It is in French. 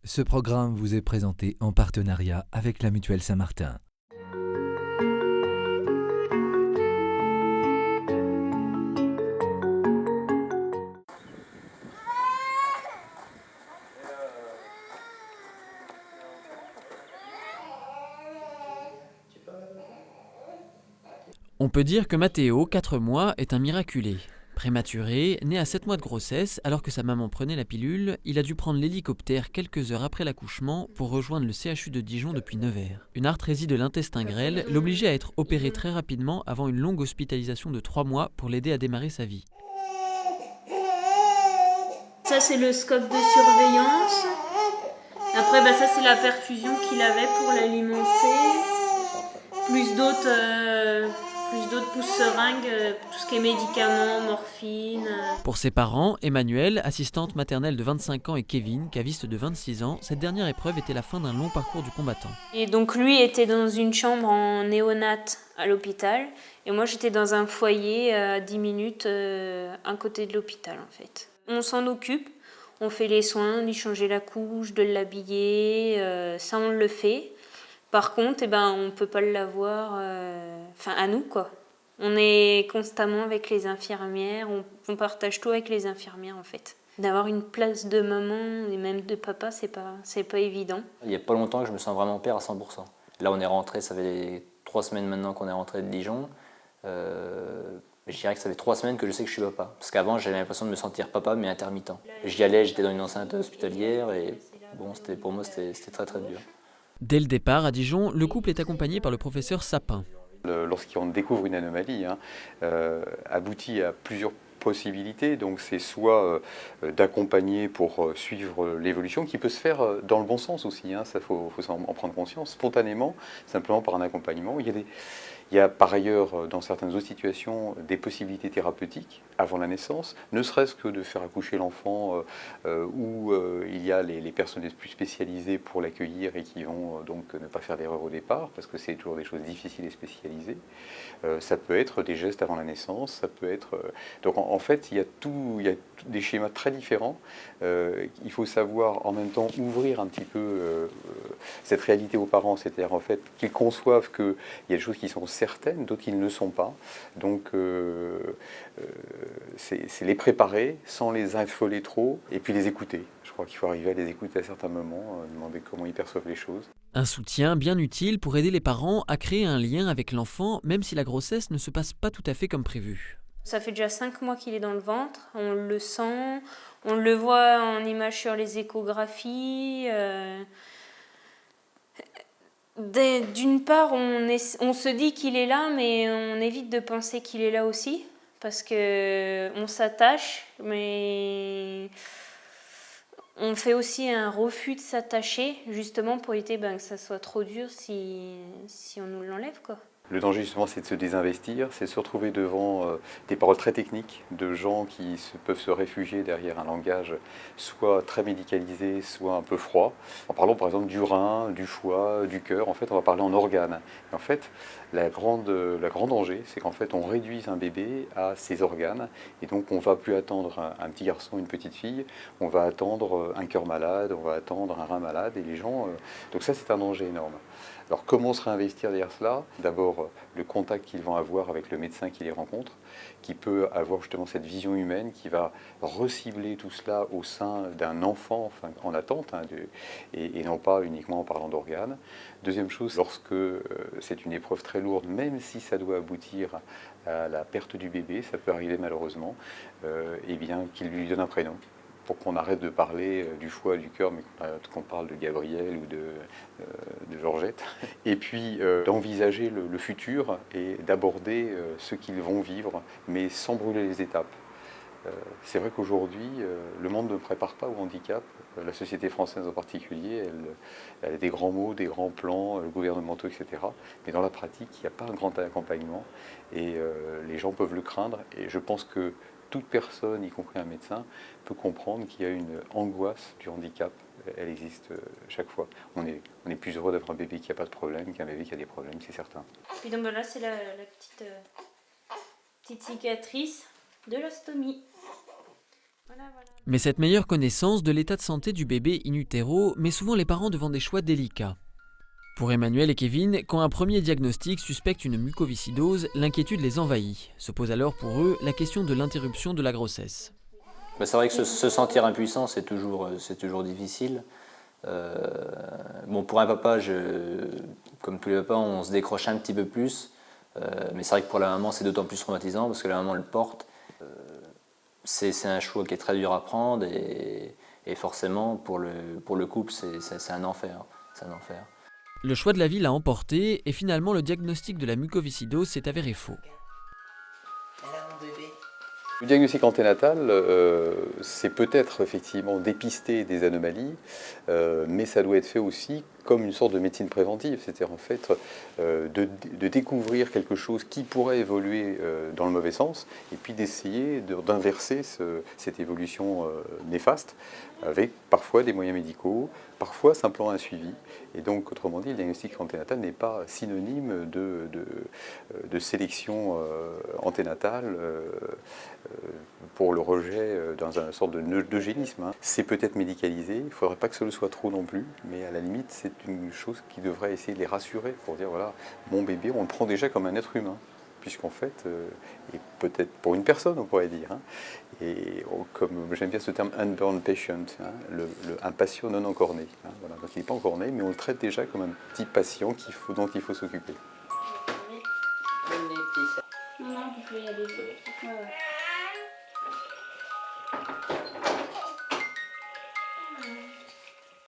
Ce programme vous est présenté en partenariat avec la Mutuelle Saint-Martin. On peut dire que Mathéo, 4 mois, est un miraculé. Prématuré, né à 7 mois de grossesse, alors que sa maman prenait la pilule, il a dû prendre l'hélicoptère quelques heures après l'accouchement pour rejoindre le CHU de Dijon depuis Nevers. Une arthrésie de l'intestin grêle l'obligeait à être opéré très rapidement avant une longue hospitalisation de 3 mois pour l'aider à démarrer sa vie. Ça c'est le scope de surveillance. Après ça c'est la perfusion qu'il avait pour l'alimenter. Plus d'autres pousse-seringues, tout ce qui est médicaments, morphine. Pour ses parents, Emmanuelle, assistante maternelle de 25 ans, et Kevin, caviste de 26 ans, cette dernière épreuve était la fin d'un long parcours du combattant. Et donc lui était dans une chambre en néonate à l'hôpital. Et moi j'étais dans un foyer à 10 minutes à côté de l'hôpital en fait. On s'en occupe, on fait les soins, lui changer la couche, de l'habiller, ça on le fait. Par contre, on ne peut pas l'avoir à nous, quoi. On est constamment avec les infirmières, on partage tout avec les infirmières, en fait. D'avoir une place de maman et même de papa, c'est pas évident. Il n'y a pas longtemps que je me sens vraiment père à 100%. Là, on est rentré, ça fait 3 semaines maintenant qu'on est rentré de Dijon. Je dirais que ça fait 3 semaines que je sais que je suis papa. Parce qu'avant, j'avais l'impression de me sentir papa, mais intermittent. J'y allais, j'étais dans une enceinte hospitalière et bon, pour moi, c'était très très dur. Dès le départ, à Dijon, le couple est accompagné par le professeur Sapin. Lorsqu'on découvre une anomalie, aboutit à plusieurs possibilités. Donc c'est soit d'accompagner pour suivre l'évolution, qui peut se faire dans le bon sens aussi, ça faut en prendre conscience, spontanément, simplement par un accompagnement. Il y a par ailleurs, dans certaines autres situations, des possibilités thérapeutiques avant la naissance, ne serait-ce que de faire accoucher l'enfant où il y a les personnels plus spécialisés pour l'accueillir et qui vont donc ne pas faire d'erreur au départ, parce que c'est toujours des choses difficiles et spécialisées. Ça peut être des gestes avant la naissance, ça peut être... Donc en fait, il y a des schémas très différents. Il faut savoir en même temps ouvrir un petit peu cette réalité aux parents, c'est-à-dire en fait qu'ils conçoivent qu'il y a des choses qui sont certaines, d'autres qui ne le sont pas. Donc c'est les préparer sans les affoler trop et puis les écouter. Je crois qu'il faut arriver à les écouter à certains moments, demander comment ils perçoivent les choses. Un soutien bien utile pour aider les parents à créer un lien avec l'enfant, même si la grossesse ne se passe pas tout à fait comme prévu. Ça fait déjà 5 mois qu'il est dans le ventre, on le sent, on le voit en image sur les échographies. D'une part, on se dit qu'il est là, mais on évite de penser qu'il est là aussi, parce qu'on s'attache, mais on fait aussi un refus de s'attacher, justement pour éviter que ça soit trop dur si on nous l'enlève, quoi. Le danger justement, c'est de se désinvestir, c'est de se retrouver devant des paroles très techniques de gens qui peuvent se réfugier derrière un langage soit très médicalisé, soit un peu froid. En parlant par exemple du rein, du foie, du cœur, en fait on va parler en organes. Et en fait, la grande danger, c'est qu'en fait on réduise un bébé à ses organes et donc on ne va plus attendre un petit garçon, une petite fille, on va attendre un cœur malade, on va attendre un rein malade et les gens... donc ça c'est un danger énorme. Alors comment se réinvestir derrière cela? D'abord le contact qu'ils vont avoir avec le médecin qui les rencontre, qui peut avoir justement cette vision humaine, qui va recibler tout cela au sein d'un enfant en attente, et non pas uniquement en parlant d'organes. Deuxième chose, lorsque c'est une épreuve très lourde, même si ça doit aboutir à la perte du bébé, ça peut arriver malheureusement, et bien qu'il lui donne un prénom, pour qu'on arrête de parler du foie, du cœur, mais qu'on parle de Gabriel ou de Georgette. Et puis d'envisager le futur et d'aborder ce qu'ils vont vivre, mais sans brûler les étapes. C'est vrai qu'aujourd'hui, le monde ne prépare pas au handicap. La société française en particulier, elle a des grands mots, des grands plans gouvernementaux, etc. Mais dans la pratique, il n'y a pas un grand accompagnement et les gens peuvent le craindre. Et je pense que toute personne, y compris un médecin, peut comprendre qu'il y a une angoisse du handicap. Elle existe chaque fois. On est plus heureux d'avoir un bébé qui n'a pas de problème qu'un bébé qui a des problèmes, c'est certain. Puis donc là, c'est la petite cicatrice de l'ostomie. Voilà. Mais cette meilleure connaissance de l'état de santé du bébé in utero met souvent les parents devant des choix délicats. Pour Emmanuel et Kevin, quand un premier diagnostic suspecte une mucoviscidose, l'inquiétude les envahit. Se pose alors pour eux la question de l'interruption de la grossesse. C'est vrai que se sentir impuissant, c'est toujours difficile. Bon, pour un papa, comme tous les papas, on se décroche un petit peu plus. Mais c'est vrai que pour la maman, c'est d'autant plus traumatisant parce que la maman le porte. C'est un choix qui est très dur à prendre et forcément, pour le couple, c'est un enfer. C'est un enfer. Le choix de la vie l'a emporté et finalement le diagnostic de la mucoviscidose s'est avéré faux. Le diagnostic anténatal, c'est peut-être effectivement dépister des anomalies, mais ça doit être fait aussi comme une sorte de médecine préventive, c'est-à-dire en fait de découvrir quelque chose qui pourrait évoluer dans le mauvais sens, et puis d'essayer d'inverser cette évolution néfaste, avec parfois des moyens médicaux, parfois simplement un suivi. Et donc, autrement dit, le diagnostic anténatal n'est pas synonyme de sélection anténatale pour le rejet dans une sorte d'eugénisme. C'est peut-être médicalisé, il ne faudrait pas que ce le soit trop non plus, mais à la limite, c'est une chose qui devrait essayer de les rassurer pour dire, voilà, mon bébé, on le prend déjà comme un être humain, puisqu'en fait, et peut-être pour une personne, on pourrait dire, et comme j'aime bien ce terme unborn patient, un patient non encore né. Voilà. Donc il n'est pas encore né, mais on le traite déjà comme un petit patient dont il faut s'occuper. Non, tu peux y aller. Ouais.